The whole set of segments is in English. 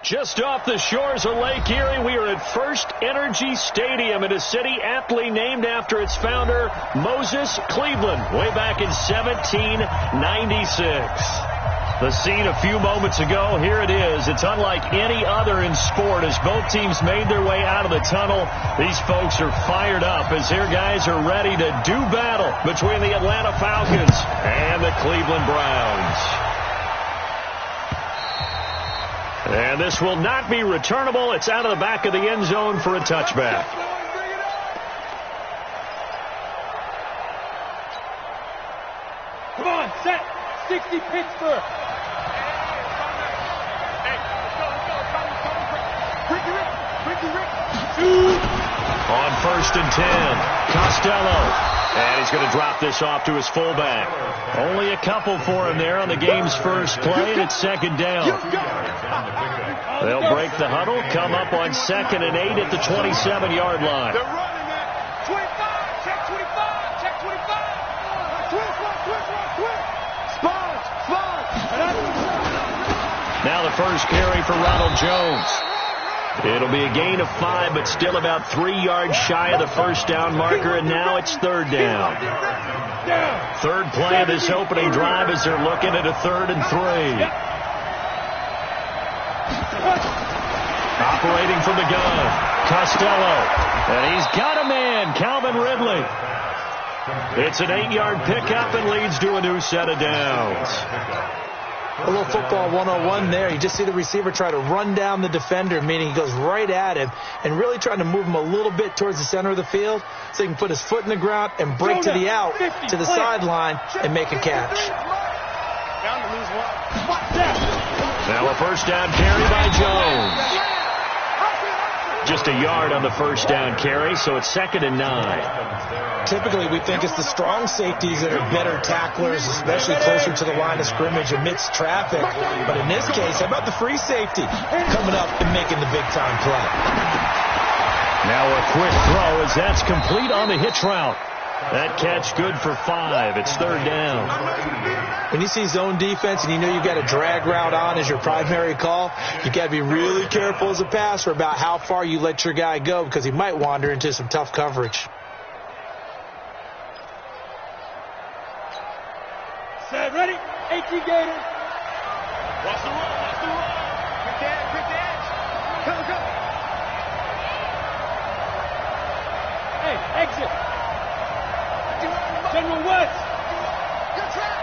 Just off the shores of Lake Erie, we are at First Energy Stadium in a city aptly named after its founder, Moses Cleveland, way back in 1796. The scene a few moments ago, here it is. It's unlike any other in sport as both teams made their way out of the tunnel. These folks are fired up as their guys are ready to do battle between the Atlanta Falcons and the Cleveland Browns. And this will not be returnable. It's out of the back of the end zone for a touchback. Come on, set. 60 Pittsburgh. On 1st and 10, Costello. And he's going to drop this off to his fullback. Only a couple for him there on the game's first play, and it's 2nd down. They'll break the huddle, come up on 2nd and 8 at the 27-yard line. They're running at 25, check 25, check 25. Quick. Spot. Now the first carry for Ronald Jones. It'll be a gain of 5, but still about 3 yards shy of the first down marker, and now it's 3rd down. Third play of this opening drive as they're looking at a 3rd and 3. Operating from the gun, Costello. And he's got a man, Calvin Ridley. It's an 8-yard pickup and leads to a new set of downs. A little football 101 there. You just see the receiver try to run down the defender, meaning he goes right at him and really trying to move him a little bit towards the center of the field so he can put his foot in the ground and break to the out, to the sideline, and make a catch. Now a first down carry by Jones. Just a yard on the first down carry, so it's 2nd and 9. Typically, we think it's the strong safeties that are better tacklers, especially closer to the line of scrimmage amidst traffic. But in this case, how about the free safety coming up and making the big-time play? Now a quick throw as that's complete on the hitch route. That catch good for 5. It's 3rd down. When you see zone defense and you know you've got a drag route on as your primary call, you got to be really careful as a passer about how far you let your guy go because he might wander into some tough coverage. Set, ready? 18 Gators. Watch the run. Quick edge. Go. Hey, exit. General West. Good track.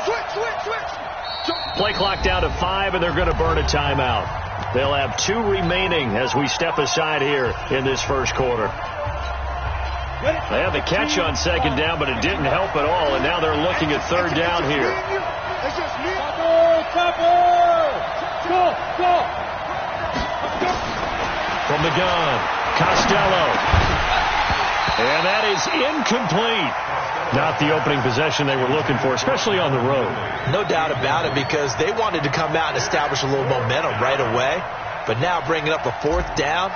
Switch. Play clock down to 5, and they're going to burn a timeout. They'll have 2 remaining as we step aside here in this first quarter. They had the catch on 2nd down, but it didn't help at all, and now they're looking at 3rd down here. Go. From the gun, Costello. And that is incomplete. Not the opening possession they were looking for, especially on the road. No doubt about it, because they wanted to come out and establish a little momentum right away. But now bringing up a 4th down,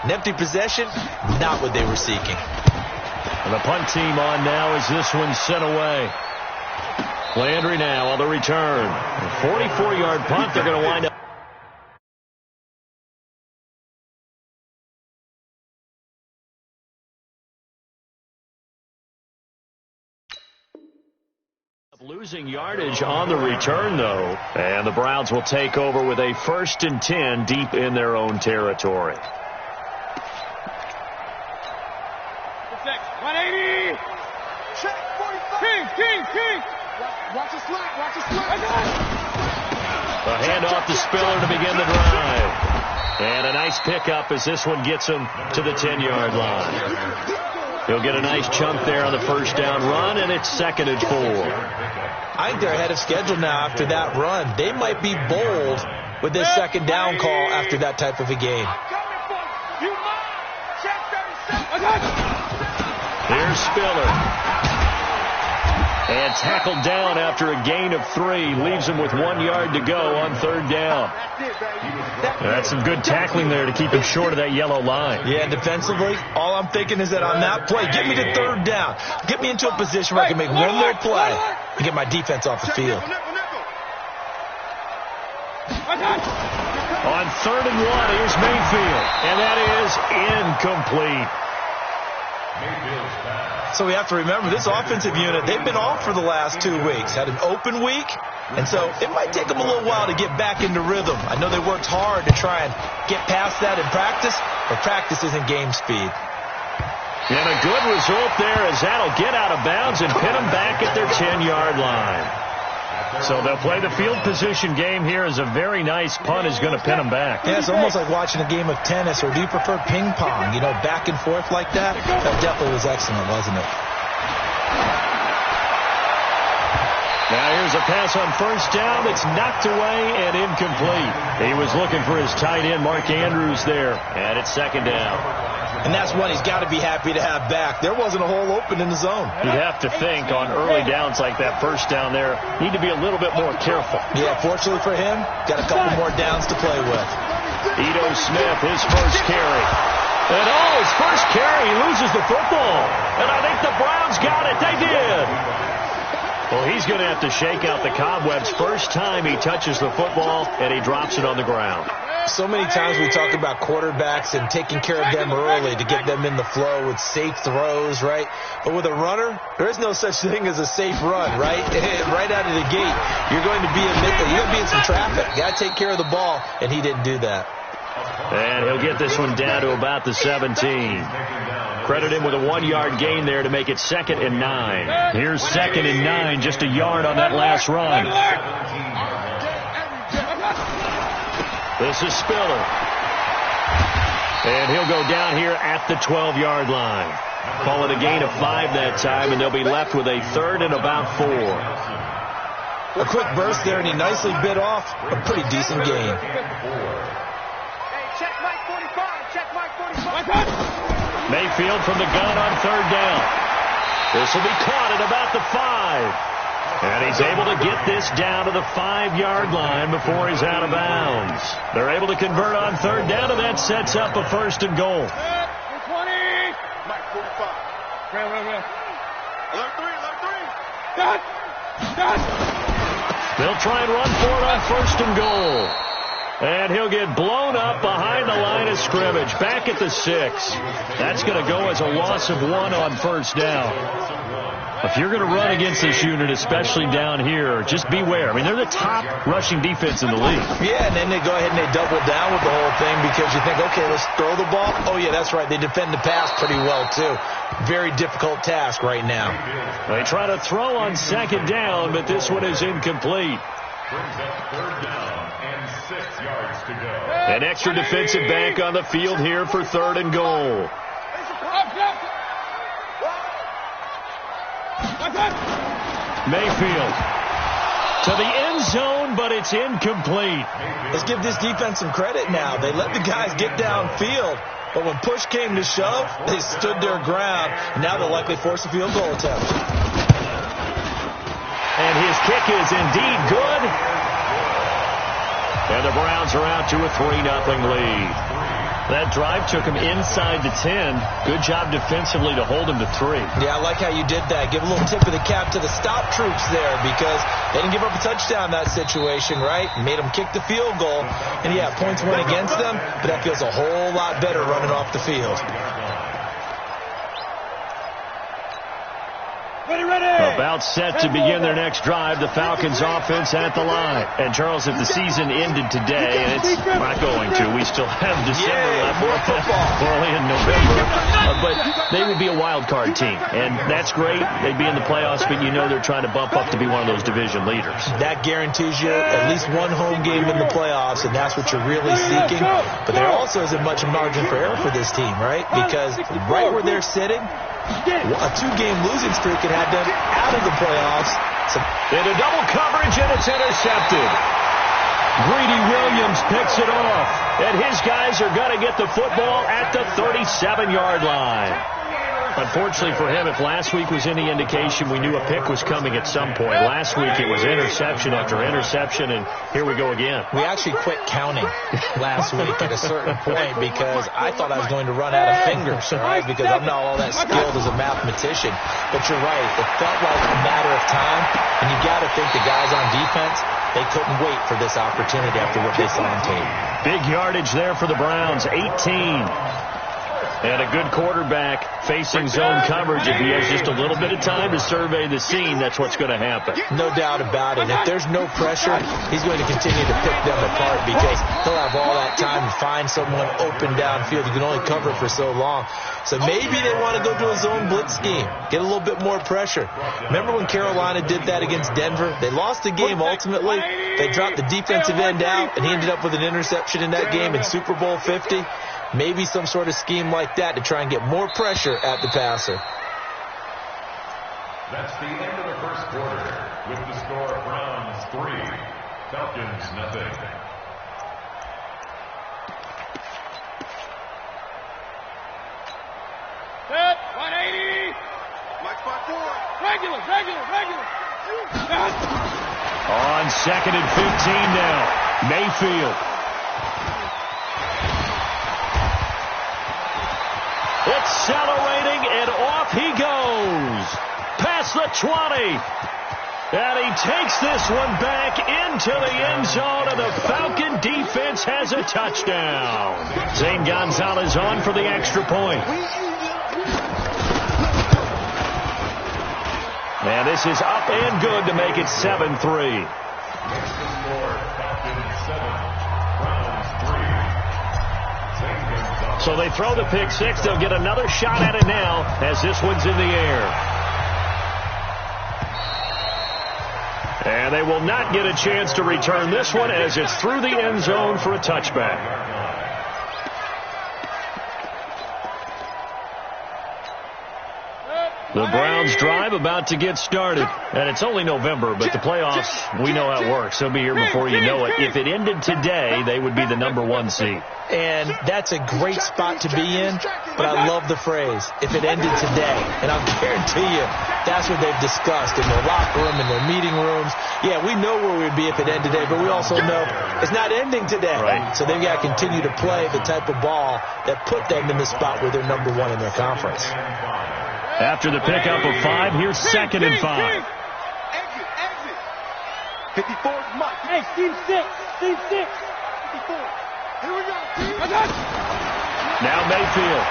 an empty possession, not what they were seeking. And the punt team on now as this one's sent away. Landry now on the return. A 44-yard punt. They're going to wind up. Losing yardage on the return, though. And the Browns will take over with a 1st and 10 deep in their own territory. 180. Check 45. King. Watch the slide. A handoff to Spiller to begin the drive. And a nice pickup as this one gets him to the 10-yard line. He'll get a nice chunk there on the first down run, and it's 2nd and 4. I think they're ahead of schedule now after that run. They might be bold with this 2nd down call after that type of a game. Here's Spiller. And tackled down after a gain of 3. Leaves him with 1 yard to go on 3rd down. That's some good tackling there to keep him short of that yellow line. Yeah, defensively, all I'm thinking is that on that play, get me to 3rd down. Get me into a position where I can make one more play and get my defense off the field. On 3rd and 1, here's Mayfield. And that is incomplete. So we have to remember, this offensive unit, they've been off for the last 2 weeks. Had an open week, and so it might take them a little while to get back into rhythm. I know they worked hard to try and get past that in practice, but practice isn't game speed. And a good result there as that'll get out of bounds and pin them back at their 10-yard line. So they'll play the field position game here as a very nice punt is going to pin them back. Yeah, it's almost like watching a game of tennis, or do you prefer ping pong? You know, back and forth like that? That definitely was excellent, wasn't it? Now here's a pass on 1st down. It's knocked away and incomplete. He was looking for his tight end, Mark Andrews, there. And it's 2nd down. And that's one he's got to be happy to have back. There wasn't a hole open in the zone. You'd have to think on early downs like that 1st down there, need to be a little bit more careful. Yeah, fortunately for him, got a couple more downs to play with. Ito Smith, his first carry. And his first carry, he loses the football. And I think the Browns got it. They did. Well, he's going to have to shake out the cobwebs. First time he touches the football, and he drops it on the ground. So many times we talk about quarterbacks and taking care of them early to get them in the flow with safe throws, right? But with a runner, there is no such thing as a safe run, right? Right out of the gate, you're going to be in some traffic. You got to take care of the ball, and he didn't do that. And he'll get this one down to about the 17. Credit him with a 1-yard gain there to make it 2nd and 9. Here's 2nd and 9, just a yard on that last run. This is Spiller. And he'll go down here at the 12-yard line. Call it a gain of 5 that time, and they'll be left with a 3rd and about 4. A quick burst there, and he nicely bit off a pretty decent gain. Check Mike 45. Check Mike 45. Mayfield from the gun on 3rd down. This will be caught at about the 5. And he's able to get this down to the 5-yard line before he's out of bounds. They're able to convert on 3rd down, and that sets up a 1st and goal. 20. Mike 45. Round. Alert 3. Done. They'll try and run for it on 1st and goal. And he'll get blown up behind the line of scrimmage, back at the 6. That's going to go as a loss of 1 on 1st down. If you're going to run against this unit, especially down here, just beware. I mean, they're the top rushing defense in the league. Yeah, and then they go ahead and they double down with the whole thing because you think, okay, let's throw the ball. Oh, yeah, that's right. They defend the pass pretty well, too. Very difficult task right now. They try to throw on 2nd down, but this one is incomplete. Brings up 3rd down and 6 yards to go. An extra defensive back on the field here for 3rd and goal. Mayfield to the end zone, but it's incomplete. Let's give this defense some credit now. They let the guys get downfield, but when push came to shove, they stood their ground. Now they'll likely force a field goal attempt. And his kick is indeed good. And the Browns are out to a 3-0 lead. That drive took him inside the 10. Good job defensively to hold him to 3. Yeah, I like how you did that. Give a little tip of the cap to the stop troops there because they didn't give up a touchdown in that situation, right? Made them kick the field goal. And, yeah, points went against them, but that feels a whole lot better running off the field. About set to begin their next drive. The Falcons offense at the line. And, Charles, if the season ended today, and it's not going to, we still have December left. More football. Early in November. But they would be a wild card team. And that's great. They'd be in the playoffs, but you know they're trying to bump up to be one of those division leaders. That guarantees you at least one home game in the playoffs, and that's what you're really seeking. But there also isn't much margin for error for this team, right? Because right where they're sitting, a 2-game losing streak had had them out of the playoffs. Into double coverage, and it's intercepted. Greedy Williams picks it off, and his guys are going to get the football at the 37-yard line. Unfortunately for him, if last week was any indication, we knew a pick was coming at some point. Last week it was interception after interception, and here we go again. We actually quit counting last week at a certain point because I thought I was going to run out of fingers, right? Because I'm not all that skilled as a mathematician. But you're right. It felt like a matter of time, and you got to think the guys on defense, They couldn't wait for this opportunity after what they saw on tape. Big yardage there for the Browns, 18. And a good quarterback facing zone coverage. If he has just a little bit of time to survey the scene, that's what's going to happen. No doubt about it. If there's no pressure, he's going to continue to pick them apart because he'll have all that time to find someone open downfield. You can only cover for so long. So maybe they want to go to a zone blitz scheme, get a little bit more pressure. Remember when Carolina did that against Denver? They lost the game ultimately. They dropped the defensive end out, and he ended up with an interception in that game in Super Bowl 50. Maybe some sort of scheme like that to try and get more pressure at the passer. That's the end of the first quarter with the score Browns 3, Falcons nothing. Set, 180. Mike 5-4. Regular. On 2nd and 15 now, Mayfield. Accelerating, and off he goes. Past the 20. And he takes this one back into the end zone, and the Falcon defense has a touchdown. Zane Gonzalez on for the extra point. And this is up and good to make it 7-3. So they throw the pick six. They'll get another shot at it now as this one's in the air. And they will not get a chance to return this one as it's through the end zone for a touchback. The Browns drive about to get started. And it's only November, but the playoffs, we know how it works. They'll be here before you know it. If it ended today, they would be the #1 seed. And that's a great spot to be in, but I love the phrase, if it ended today. And I'll guarantee you, that's what they've discussed in their locker room, in their meeting rooms. Yeah, we know where we'd be if it ended today, but we also know it's not ending today. Right. So they've got to continue to play the type of ball that put them in the spot where they're #1 in their conference. After the pickup of 5, here's 2nd and 5. Exit. 54 is Mike. Hey, Steve 6. 54. Here we go. Now Mayfield.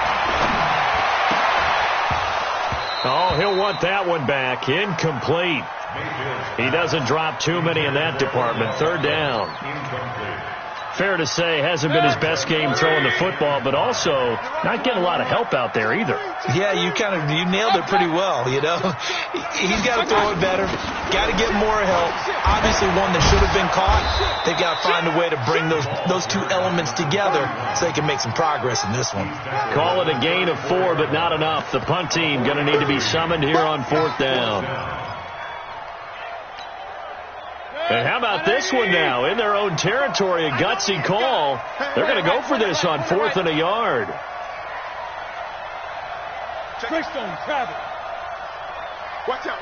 Oh, he'll want that one back. Incomplete. He doesn't drop too many in that department. 3rd down. Fair to say, hasn't been his best game throwing the football, but also not getting a lot of help out there either. Yeah, you nailed it pretty well, you know. He's got to throw it better. Got to get more help. Obviously one that should have been caught. They've got to find a way to bring those two elements together so they can make some progress in this one. Call it a gain of 4, but not enough. The punt team going to need to be summoned here on 4th down. And how about this one now? In their own territory, a gutsy call. They're going to go for this on 4th and a yard. Greystone, travel. Watch out.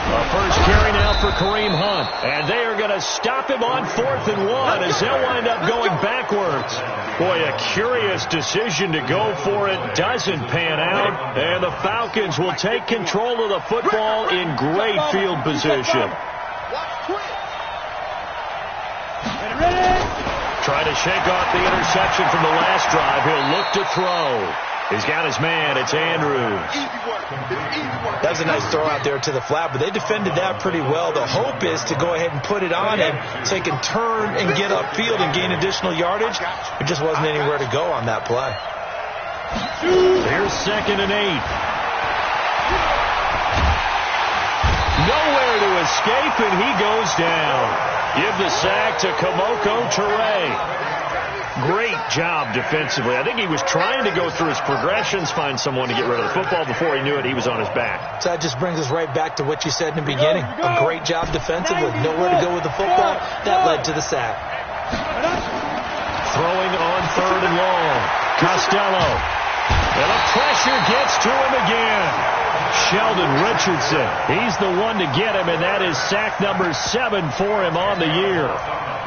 A first carry now for Kareem Hunt. And they are going to stop him on 4th and 1 as they'll wind up going backwards. Boy, a curious decision to go for it. Doesn't pan out. And the Falcons will take control of the football in great field position. Trying to shake off the interception from the last drive. He'll look to throw. He's got his man. It's Andrews. That was a nice throw out there to the flat, but they defended that pretty well. The hope is to go ahead and put it on him so he can turn and get upfield and gain additional yardage. There just wasn't anywhere to go on that play. Here's 2nd and 8. Nowhere to escape, and he goes down. Give the sack to Kamoko Toure. Great job defensively. I think he was trying to go through his progressions, find someone to get rid of the football. Before he knew it, he was on his back. So that just brings us right back to what you said in the beginning. A great job defensively. Nowhere to go with the football. That led to the sack. Throwing on 3rd and long. Costello. And the pressure gets to him again. Sheldon Richardson. He's the one to get him, and that is sack number 7 for him on the year.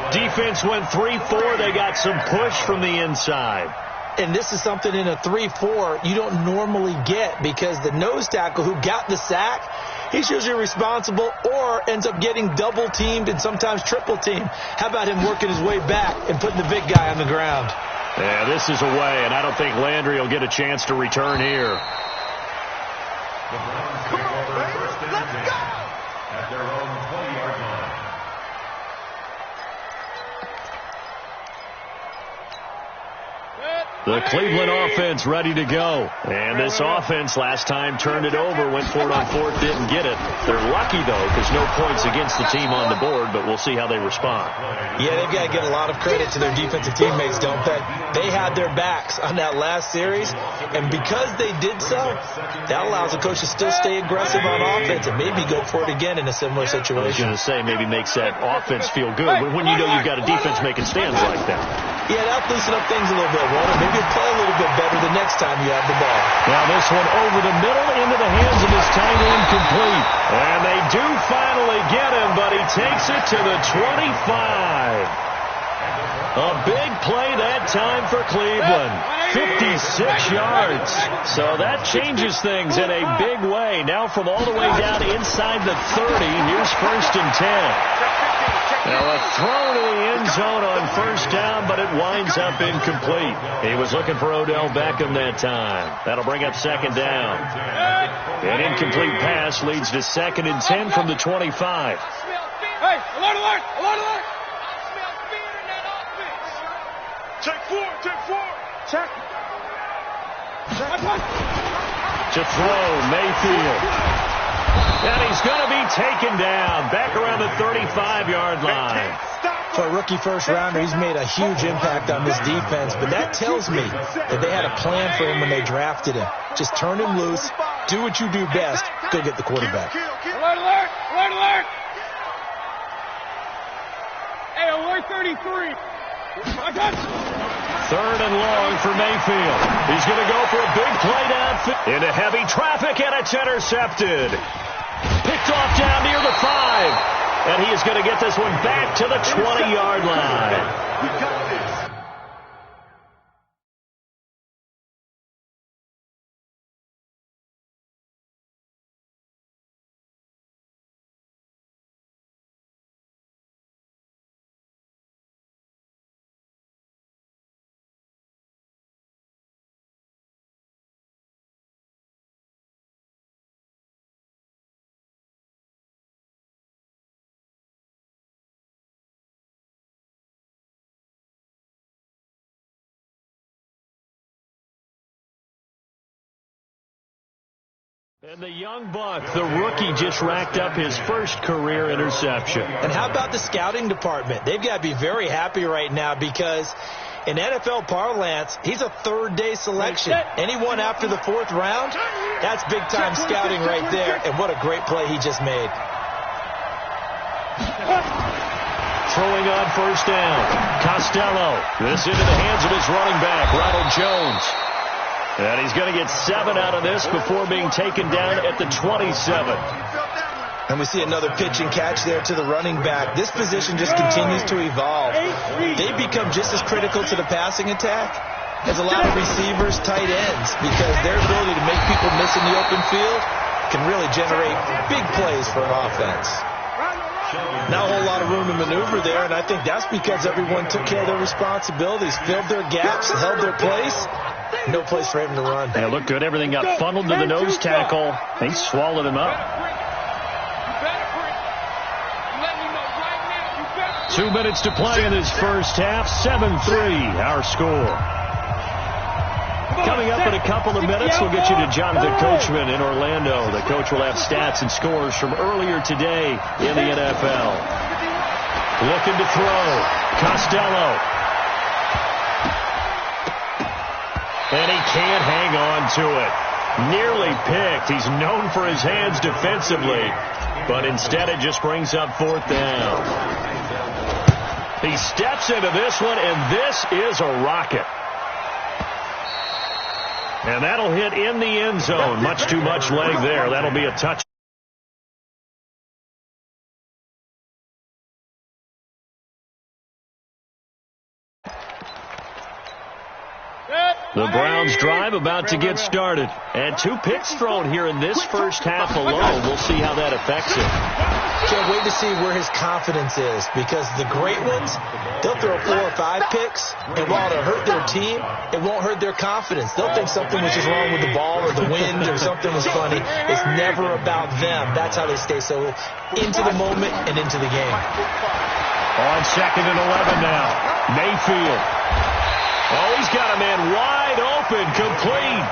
Defense went 3-4. They got some push from the inside. And this is something in a 3-4 you don't normally get, because the nose tackle who got the sack, he's usually responsible or ends up getting double-teamed and sometimes triple-teamed. How about him working his way back and putting the big guy on the ground? Yeah, this is away, and I don't think Landry will get a chance to return here. The Browns take over first and 10 at their own 20-yard line. The Cleveland offense ready to go. And this offense last time turned it over, went for it on fourth, didn't get it. They're lucky, though, because no points against the team on the board, but we'll see how they respond. Yeah, they've got to give a lot of credit to their defensive teammates, don't they? They had their backs on that last series, and because they did so, that allows the coach to still stay aggressive on offense and maybe go for it again in a similar situation. I was going to say, maybe makes that offense feel good when you know you've got a defense making stands like that. Yeah, that'll loosen up things a little bit, Walter. Maybe you'll play a little bit better the next time you have the ball. Now this one over the middle into the hands of this tight end, incomplete. And they do finally get him, but he takes it to the 25. A big play that time for Cleveland. 56 yards. So that changes things in a big way. Now from all the way down inside the 30, here's first and 10. Now a throw to the end zone on first down, but it winds up incomplete. He was looking for Odell Beckham that time. That'll bring up second down. An incomplete pass leads to second and 10 from the 25. Hey, alert, alert, alert, alert. Check four, check four. Check. To throw, Mayfield. And he's going to be taken down back around the 35-yard line. For a rookie first-rounder, he's made a huge impact on this defense, but that tells me that they had a plan for him when they drafted him. Just turn him loose, do what you do best, go get the quarterback. Alert, alert, alert, alert. Hey, alert 33. Third and long for Mayfield. He's going to go for a big play downfield. Into heavy traffic, and it's intercepted. Picked off down near the 5. And he is going to get this one back to the 20-yard line. We got this. And the young buck, the rookie, just racked up his first career interception. And how about the scouting department? They've got to be very happy right now, because in NFL parlance, he's a third-day selection. Anyone after the 4th round, that's big-time scouting right there. And what a great play he just made. Throwing on first down, Costello. This into the hands of his running back, Ronald Jones. And he's going to get 7 out of this before being taken down at the 27. And we see another pitch and catch there to the running back. This position just continues to evolve. They become just as critical to the passing attack as a lot of receivers, tight ends, because their ability to make people miss in the open field can really generate big plays for an offense. Not a whole lot of room to maneuver there, and I think that's because everyone took care of their responsibilities, filled their gaps, held their place. No place for him to run. Yeah, looked good. Everything got funneled to the nose tackle. He swallowed him up. 2 minutes to play in this first half. 7-3, our score. Coming up in a couple of minutes, we'll get you to Jonathan Coachman in Orlando. The coach will have stats and scores from earlier today in the NFL. Looking to throw. Costello. And he can't hang on to it. Nearly picked. He's known for his hands defensively, but instead it just brings up 4th down. He steps into this one, and this is a rocket. And that'll hit in the end zone. Much too much leg there. That'll be a touch. Good. The Browns drive about to get started. And 2 picks thrown here in this first half alone. We'll see how that affects him. Can't wait to see where his confidence is, because the great ones, they'll throw 4 or 5 picks, and while it'll hurt their team, it won't hurt their confidence. They'll think something was just wrong with the ball or the wind or something was funny. It's never about them. That's how they stay so into the moment and into the game. On 2nd and 11 now. Mayfield. Oh, he's got a man wide open, complete.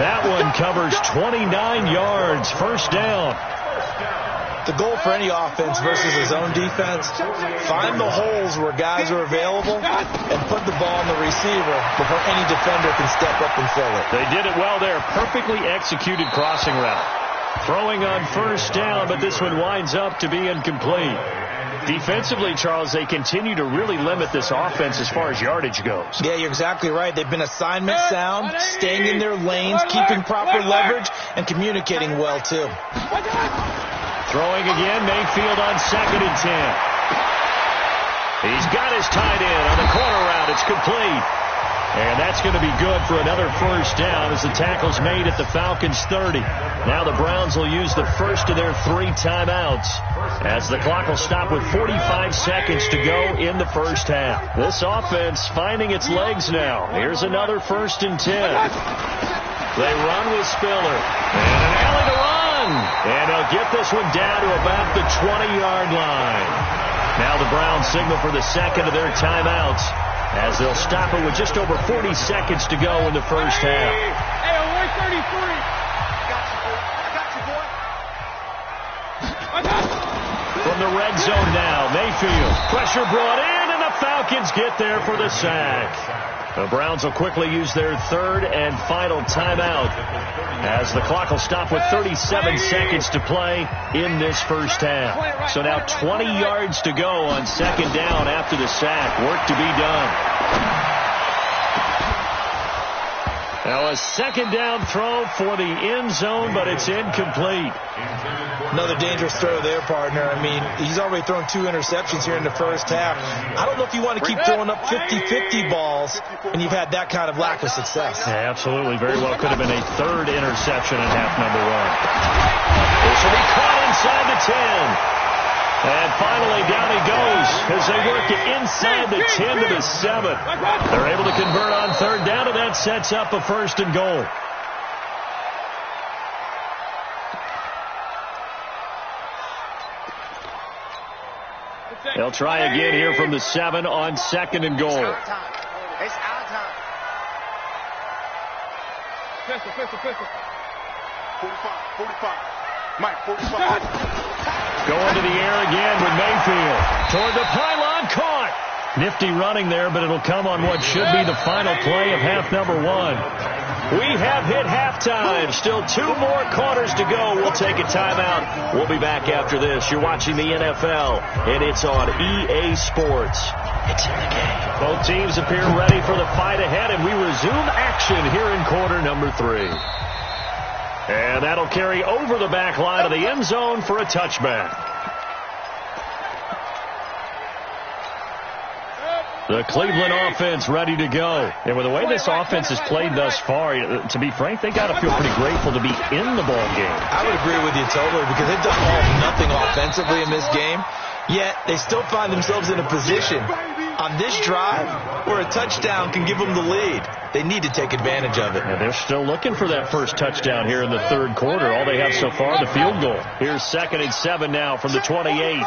That one covers 29 yards, first down. The goal for any offense versus his own defense, find the holes where guys are available and put the ball on the receiver before any defender can step up and fill it. They did it well there. Perfectly executed crossing route. Throwing on first down, but this one winds up to be incomplete. Defensively, Charles, they continue to really limit this offense as far as yardage goes. Yeah, you're exactly right. They've been assignment sound, staying in their lanes, keeping proper leverage, and communicating well, too. Throwing again, Mayfield on 2nd and 10. He's got his tight end on the corner route. It's complete. And that's going to be good for another first down as the tackle's made at the Falcons' 30. Now the Browns will use the first of their 3 timeouts as the clock will stop with 45 seconds to go in the first half. This offense finding its legs now. Here's another 1st and 10. They run with Spiller. And an alley to run. And they'll get this one down to about the 20-yard line. Now the Browns signal for the second of their timeouts, as they'll stop it with just over 40 seconds to go in the first half. Hey, 133. I got you, boy. From the red zone now, Mayfield. Pressure brought in, and the Falcons get there for the sack. The Browns will quickly use their 3rd and final timeout, as the clock will stop with 37 seconds to play in this first half. So now 20 yards to go on 2nd down after the sack. Work to be done. Now a 2nd down throw for the end zone, but it's incomplete. Another dangerous throw there, partner. I mean, he's already thrown 2 interceptions here in the first half. I don't know if you want to keep throwing up 50-50 balls when you've had that kind of lack of success. Yeah, absolutely. Very well could have been a 3rd interception in half number 1. This will be caught inside the 10. And finally, down he goes as they work it inside the 10 to the 7. They're able to convert on 3rd down, and that sets up a 1st and goal. They'll try again here from the 7 on 2nd and goal. It's our time. Pistol. 45. Mike, 45. Going to the air again with Mayfield. Toward the pylon, caught. Nifty running there, but it'll come on what should be the final play of half number 1. We have hit halftime. Still 2 more quarters to go. We'll take a timeout. We'll be back after this. You're watching the NFL, and it's on EA Sports. It's in the game. Both teams appear ready for the fight ahead, and we resume action here in quarter number 3. And that'll carry over the back line of the end zone for a touchback. The Cleveland offense ready to go. And with the way this offense has played thus far, to be frank, they got to feel pretty grateful to be in the ball game. I would agree with you totally, because they've done all nothing offensively in this game, yet they still find themselves in a position on this drive where a touchdown can give them the lead. They need to take advantage of it. And they're still looking for that first touchdown here in the 3rd quarter. All they have so far, the field goal. Here's 2nd and 7 now from the 28.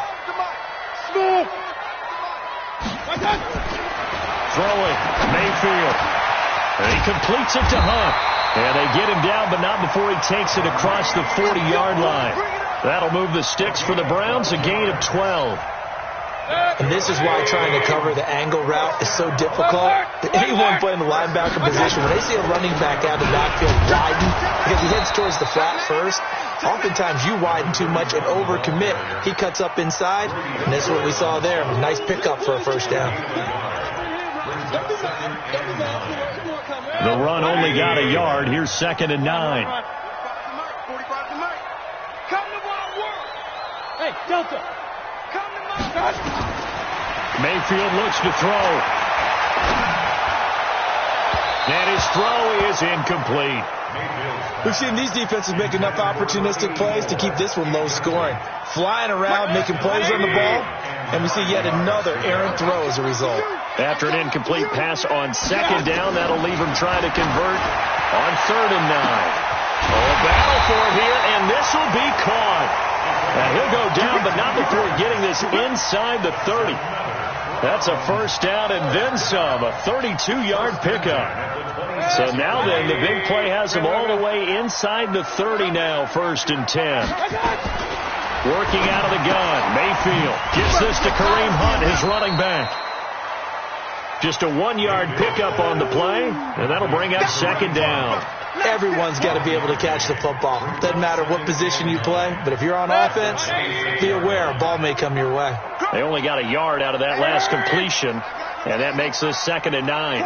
Throwing, Mayfield. And he completes it to Hunt. And they get him down, but not before he takes it across the 40-yard line. That'll move the sticks for the Browns, a gain of 12. And this is why trying to cover the angle route is so difficult. Anyone playing the linebacker position, when they see a running back out of the backfield widen, because he heads towards the flat first, oftentimes you widen too much and overcommit. He cuts up inside, and that's what we saw there. Nice pickup for a first down. The run only got a yard. Here's 2nd and 9. Hey, Delta. Mayfield looks to throw. And his throw is incomplete. We've seen these defenses make enough opportunistic plays to keep this one low scoring. Flying around, making plays on the ball, and we see yet another errant throw as a result. After an incomplete pass on second down, that'll leave him trying to convert on 3rd and 9. A battle for it here, and this will be caught. Now he'll go down, but not before getting this inside the 30. That's a first down and then some, a 32-yard pickup. So now then, the big play has him all the way inside the 30 now, 1st and 10. Working out of the gun, Mayfield gives this to Kareem Hunt, his running back. Just a 1-yard pickup on the play, and that'll bring up 2nd down. Everyone's got to be able to catch the football. Doesn't matter what position you play, but if you're on offense, be aware a ball may come your way. They only got a yard out of that last completion, and that makes this 2nd and 9.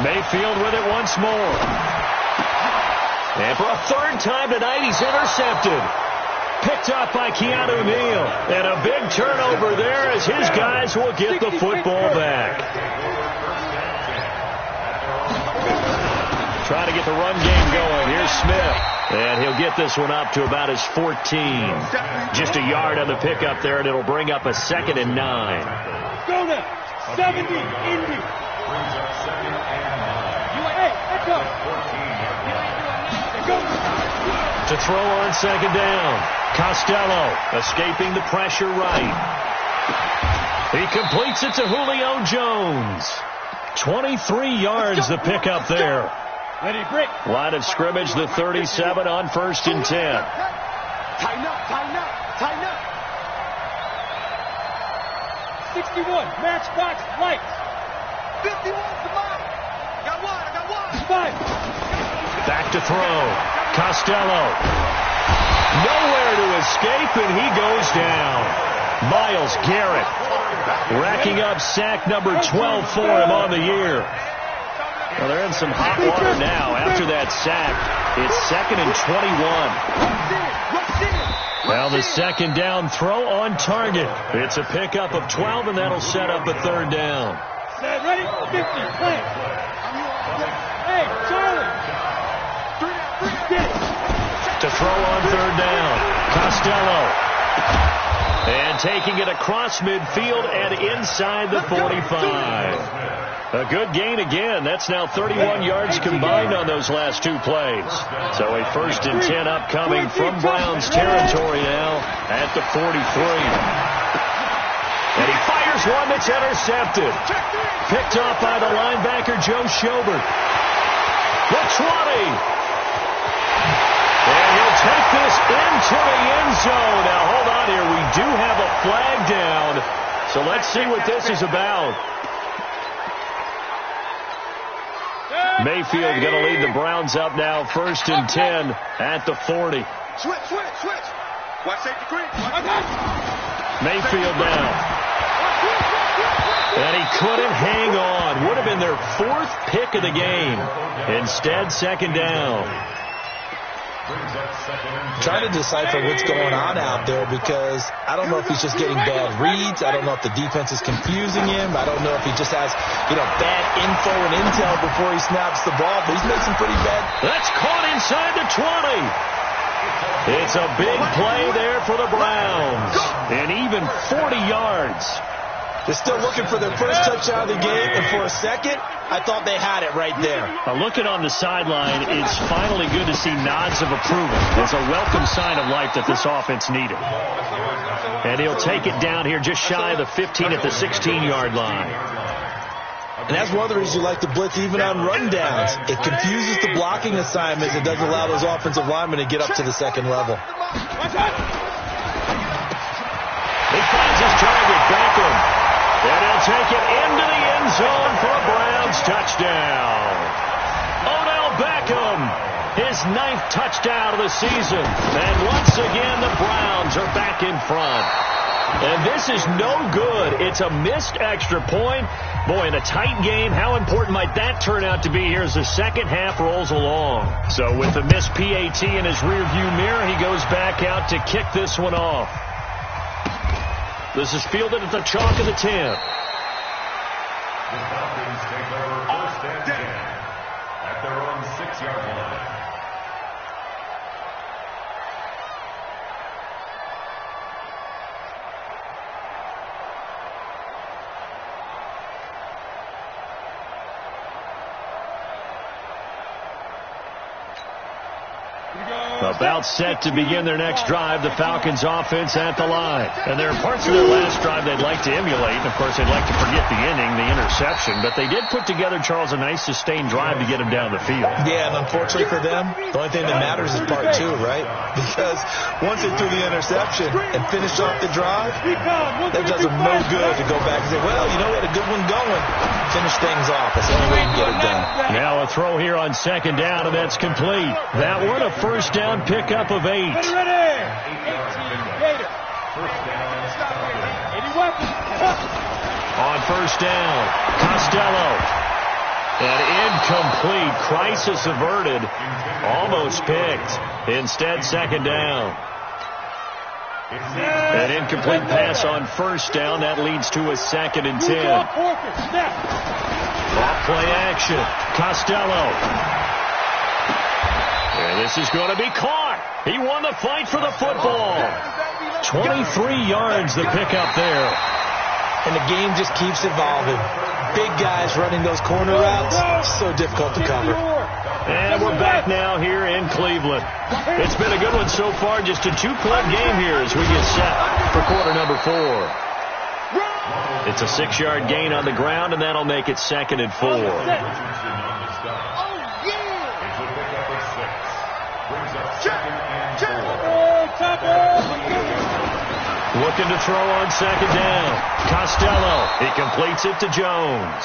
Mayfield with it once more. And for a 3rd time tonight, he's intercepted. Picked up by Keanu Neal. And a big turnover there as his guys will get the football back. Trying to get the run game going. Here's Smith. And he'll get this one up to about his 14. Just a yard on the pickup there, and it'll bring up a 2nd and 9. Go now. 70, Indy. To throw on 2nd down. Costello escaping the pressure right. He completes it to Julio Jones. 23 yards the pickup there. Ready, break. Line of scrimmage, the 37 on 1st and 10. Tighten up, tighten up, tighten up. 61, matchbox, lights. 51, come on. Got one, I got one. 5. Back to throw. Costello. Nowhere to escape, and he goes down. Myles Garrett racking up sack number 12 for him on the year. Well, they're in some hot water now. After that sack, it's 2nd and 21. Well, the 2nd down throw on target. It's a pickup of 12, and that'll set up a 3rd down. Set, ready? 50, play. Hey, Charlie. To throw on 3rd down. Costello. And taking it across midfield and inside the 45. A good gain again. That's now 31 yards combined on those last 2 plays. So a 1st and 10 upcoming from Browns territory now at the 43. And he fires one that's intercepted. Picked off by the linebacker, Joe Schobert. The 20. And he'll take this into the end zone. Now, hold on here. We do have a flag down. So let's see what this is about. Mayfield going to lead the Browns up now, 1st and 10 at the 40. Switch. Watch safety green. Mayfield now. And he couldn't hang on. Would have been their 4th pick of the game. Instead, 2nd down. Trying to decipher what's going on out there because I don't know if he's just getting bad reads. I don't know if the defense is confusing him. I don't know if he just has, bad info and intel before he snaps the ball. But he's made some pretty bad. That's caught inside the 20. It's a big play there for the Browns. And even 40 yards. They're still looking for their first touchdown of the game, and for a second, I thought they had it right there. Looking on the sideline, it's finally good to see nods of approval. It's a welcome sign of life that this offense needed. And he'll take it down here just shy of the 15 at the 16-yard line. And that's one of the reasons you like to blitz even on rundowns. It confuses the blocking assignments. It doesn't allow those offensive linemen to get up to the second level. He finds his target, Beckham. And he'll take it into the end zone for a Browns touchdown. Odell Beckham, his 9th touchdown of the season. And once again, the Browns are back in front. And this is no good. It's a missed extra point. Boy, in a tight game, how important might that turn out to be here as the second half rolls along? So with the missed PAT in his rearview mirror, he goes back out to kick this one off. This is fielded at the chalk of the 10. takes over first and 10 at their own 6-yard line. About set to begin their next drive, the Falcons offense at the line. And there are parts of their last drive they'd like to emulate. And, of course, they'd like to forget the inning, the interception. But they did put together, Charles, a nice sustained drive to get them down the field. Yeah, and unfortunately for them, the only thing that matters is part 2, right? Because once they threw the interception and finished off the drive, that does them no good to go back and say, well, you know, we had a good one going. Finish things off. That's the only way you can get it done. Now a throw here on second down, and that's complete. That one, a first down pickup of 8. Ready. 18 Gator. Any weapons? On first down, Costello. And incomplete. Crisis averted. Almost picked. Instead, second down. An incomplete pass on first down. That leads to a 2nd and 10. Off play action. Costello. And this is going to be caught. He won the fight for the football. 23 yards the pickup there. And the game just keeps evolving. Big guys running those corner routes, so difficult to cover. And we're back now here in Cleveland. It's been a good one so far. Just a 2-club game here as we get set for quarter number 4. It's a 6-yard gain on the ground, and that'll make it 2nd and 4. Looking to throw on second down. Costello. He completes it to Jones.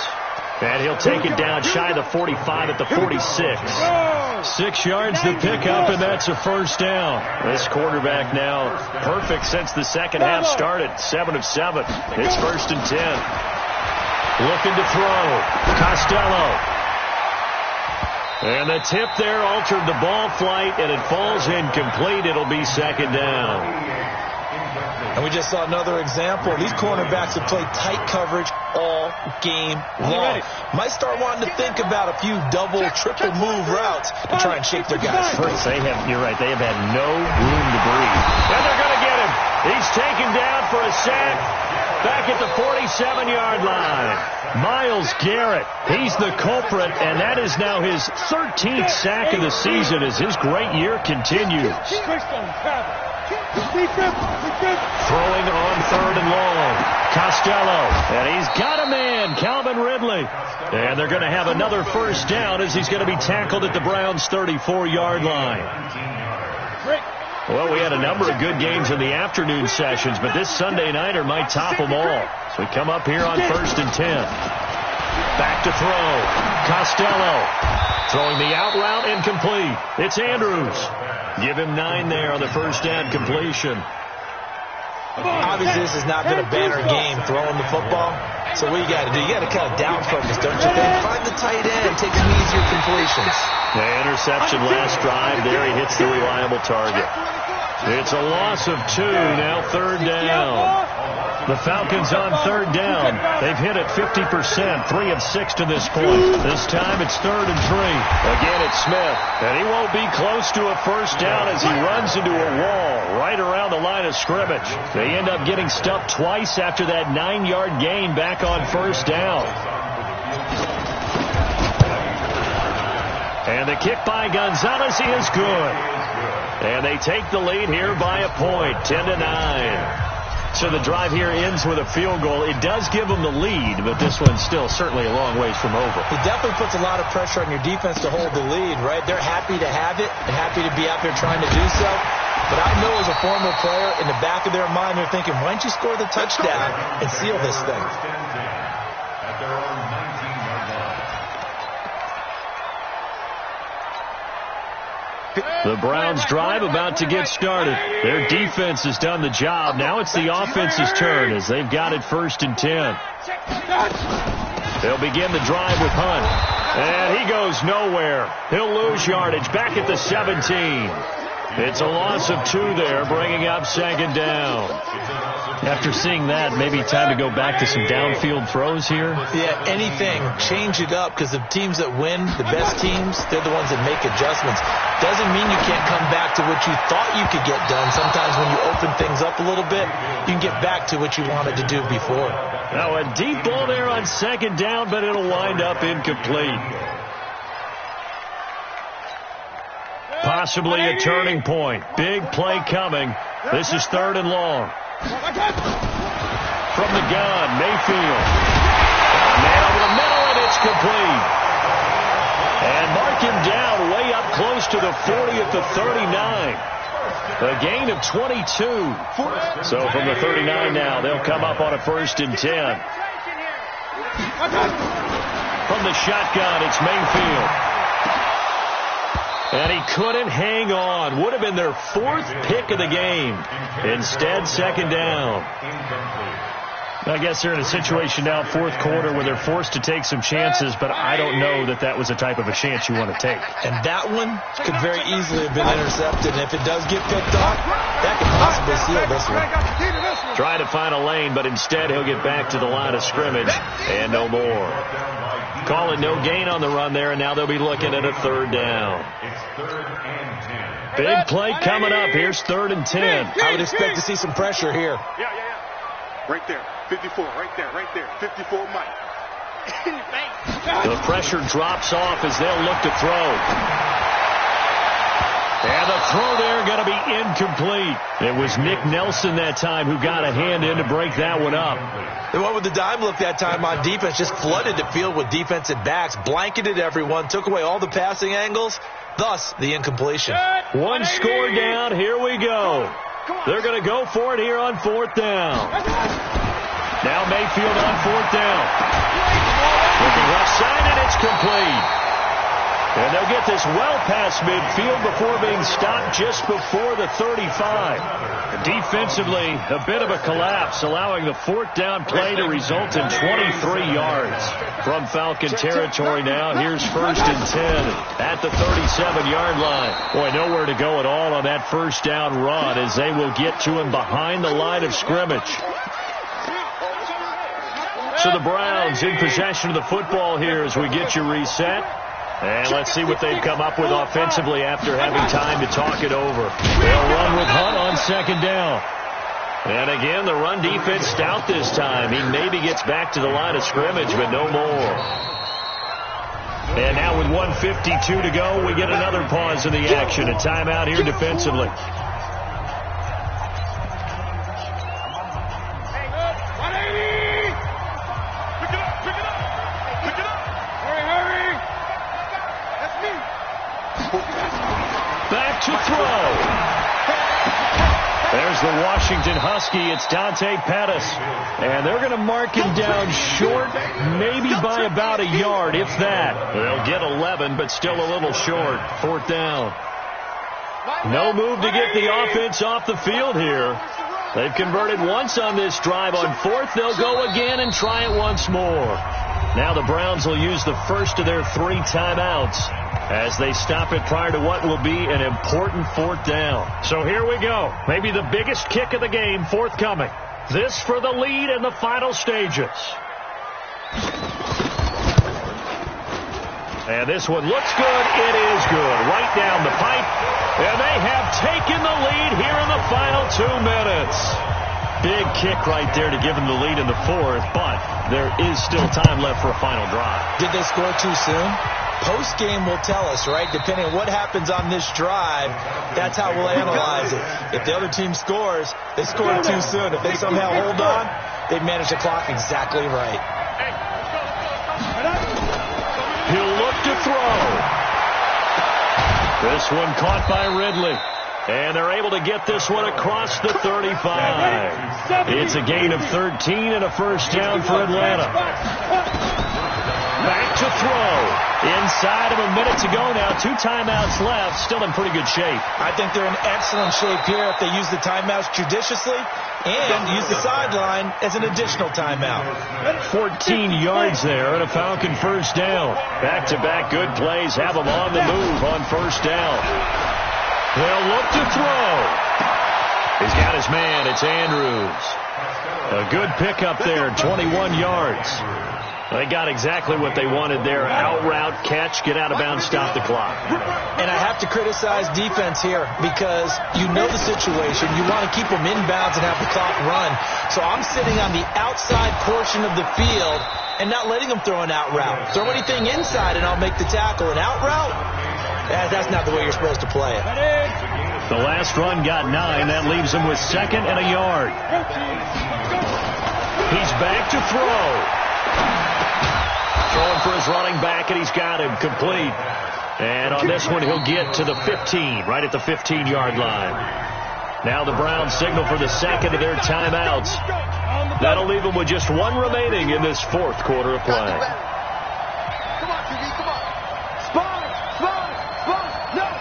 And he'll take it down shy of the 45 at the 46. 6 yards to pick up, and that's a first down. This quarterback now perfect since the second half started. 7 of 7. It's 1st and 10. Looking to throw. Costello. And the tip there altered the ball flight, and it falls incomplete. It'll be 2nd down. And we just saw another example. These cornerbacks have played tight coverage all game long. Might start wanting to think about a few double, triple move routes to try and shake their guys free. You're right. They have had no room to breathe. And they're going to get him. He's taken down for a sack back at the 47-yard line. Myles Garrett, he's the culprit, and that is now his 13th sack of the season as his great year continues. Throwing on 3rd and long. Costello. And he's got a man, Calvin Ridley. And they're going to have another first down as he's going to be tackled at the Browns' 34-yard line. Well, we had a number of good games in the afternoon sessions, but this Sunday nighter might top them all. So we come up here on 1st and 10. Back to throw. Costello. Throwing the out route, incomplete. It's Andrews. Give him 9 there on the first down completion. Obviously, this has not been a banner game throwing the football. So what you got to do? You got to kind of down focus, don't you think? Find the tight end, take some easier completions. The interception last drive there. He hits the reliable target. It's a loss of 2. Now 3rd down. The Falcons on 3rd down. They've hit it 50%, 3 of 6 to this point. This time it's 3rd and 3. Again, it's Smith. And he won't be close to a first down as he runs into a wall right around the line of scrimmage. They end up getting stuffed twice after that 9-yard gain back on first down. And the kick by Gonzalez is good. And they take the lead here by a point, 10-9. So the drive here ends with a field goal. It does give them the lead, but this one's still certainly a long ways from over. It definitely puts a lot of pressure on your defense to hold the lead, right? They're happy to have it and happy to be out there trying to do so. But I know as a former player, in the back of their mind, they're thinking, why don't you score the touchdown and seal this thing? At their own 19-yard line. The Browns drive about to get started. Their defense has done the job. Now it's the offense's turn as they've got it 1st and 10. They'll begin the drive with Hunt. And he goes nowhere. He'll lose yardage back at the 17. It's a loss of 2 there, bringing up second down. After seeing that, maybe time to go back to some downfield throws here. Yeah, anything. Change it up, because the teams that win, the best teams, they're the ones that make adjustments. Doesn't mean you can't come back to what you thought you could get done. Sometimes when you open things up a little bit, you can get back to what you wanted to do before. Now a deep ball there on second down, but it'll wind up incomplete. Possibly a turning point. Big play coming. This is 3rd and long. From the gun, Mayfield. Man over the middle, and it's complete. And mark him down way up close to the 40 at the 39. A gain of 22. So from the 39 now, they'll come up on a 1st and 10. From the shotgun, it's Mayfield. And he couldn't hang on. Would have been their 4th pick of the game. Instead, 2nd down. I guess they're in a situation now, 4th quarter, where they're forced to take some chances, but I don't know that that was the type of a chance you want to take. And that one could very easily have been intercepted. And if it does get picked off, that could possibly seal this one. Trying to find a lane, but instead he'll get back to the line of scrimmage and no more. Calling no gain on the run there, and now they'll be looking at a 3rd down. Big play coming up. Here's 3rd and 10. I would expect to see some pressure here. Yeah. Right there. 54. Right there. 54, Mike. The pressure drops off as they'll look to throw. And the throw there going to be incomplete. It was Nick Nelson that time who got a hand in to break that one up. The one with the dime look that time on defense just flooded the field with defensive backs, blanketed everyone, took away all the passing angles, thus the incompletion. 1 score down. Here we go. They're going to go for it here on 4th down. Now Mayfield on 4th down. Looking left side, and it's complete. And they'll get this well past midfield before being stopped just before the 35. Defensively, a bit of a collapse, allowing the 4th down play to result in 23 yards. From Falcon territory now, here's 1st and 10 at the 37-yard line. Boy, nowhere to go at all on that 1st down run as they will get to him behind the line of scrimmage. So the Browns in possession of the football here as we get you reset. And let's see what they've come up with offensively after having time to talk it over. They'll run with Hunt on 2nd down. And again, the run defense stout this time. He maybe gets back to the line of scrimmage, but no more. And now with 1:52 to go, we get another pause in the action. A timeout here defensively. Back to throw. There's the Washington Husky. It's Dante Pettis. And they're going to mark him down short, maybe by about a yard, if that. They'll get 11, but still a little short. 4th down. No move to get the offense off the field here. They've converted once on this drive. On 4th, they'll go again and try it once more. Now the Browns will use the first of their 3 timeouts as they stop it prior to what will be an important 4th down. So here we go. Maybe the biggest kick of the game forthcoming. This for the lead in the final stages. And this one looks good. It is good. Right down the pipe. And they have taken the lead here in the final 2 minutes. Big kick right there to give them the lead in the 4th, but there is still time left for a final drive. Did they score too soon? Post-game will tell us, right? Depending on what happens on this drive, that's how we'll analyze it. If the other team scores, they scored too soon. If they somehow hold on, they manage the clock exactly right. He'll look to throw. This one caught by Ridley. And they're able to get this one across the 35. It's a gain of 13 and a 1st down for Atlanta. Back to throw. Inside of a minute to go now. 2 timeouts left. Still in pretty good shape. I think they're in excellent shape here if they use the timeouts judiciously and use the sideline as an additional timeout. 14 yards there and a Falcon 1st down. Back-to-back good plays have them on the move on 1st down. They'll look to throw. He's got his man. It's Andrews. A good pickup there, 21 yards. They got exactly what they wanted there. Out route, catch, get out of bounds, stop the clock. And I have to criticize defense here because you know the situation. You want to keep them inbounds and have the clock run. So I'm sitting on the outside portion of the field and not letting them throw an out route. Throw anything inside and I'll make the tackle. An out route? That's not the way you're supposed to play it. The last run got 9. That leaves him with 2nd and a yard. He's back to throw. Throwing for his running back, and he's got him complete. And on this one, he'll get to the 15, right at the 15-yard line. Now the Browns signal for the second of their timeouts. That'll leave them with just one remaining in this fourth quarter of play. Come on, TV, come on. Spawn. No.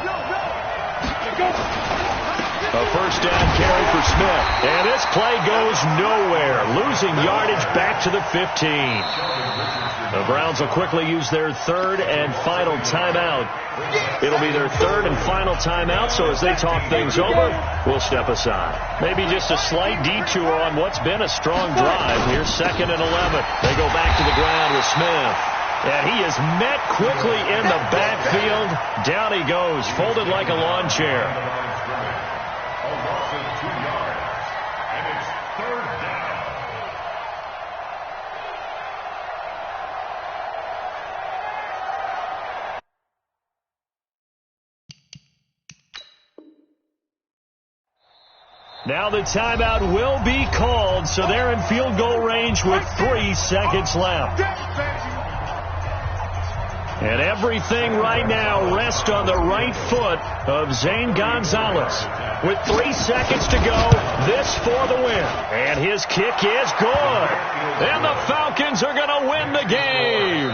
A first down carry for Smith. And this play goes nowhere. Losing yardage back to the 15. The Browns will quickly use their third and final timeout. It'll be their third and final timeout, so as they talk things over, we'll step aside. Maybe just a slight detour on what's been a strong drive. Here's 2nd and 11. They go back to the ground with Smith. And he is met quickly in the backfield. Down he goes, folded like a lawn chair. A loss of 2 yards. And it's 3rd down. Now the timeout will be called, so they're in field goal range with 3 seconds left. And everything right now rests on the right foot of Zane Gonzalez. With 3 seconds to go, this for the win. And his kick is good. And the Falcons are going to win the game.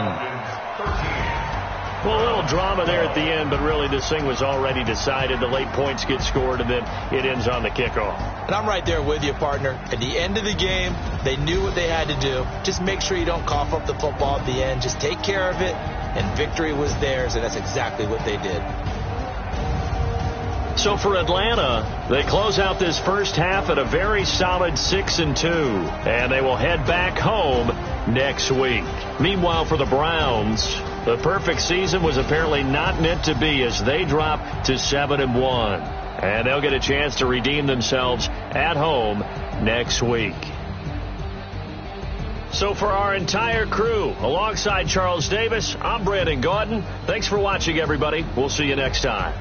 Well, a little drama there at the end, but really this thing was already decided. The late points get scored, and then it ends on the kickoff. And I'm right there with you, partner. At the end of the game, they knew what they had to do. Just make sure you don't cough up the football at the end. Just take care of it, and victory was theirs, and that's exactly what they did. So for Atlanta, they close out this first half at a very solid 6-2, and they will head back home next week. Meanwhile, for the Browns, the perfect season was apparently not meant to be as they drop to 7-1, and they'll get a chance to redeem themselves at home next week. So for our entire crew, alongside Charles Davis, I'm Brandon Gaudin. Thanks for watching, everybody. We'll see you next time.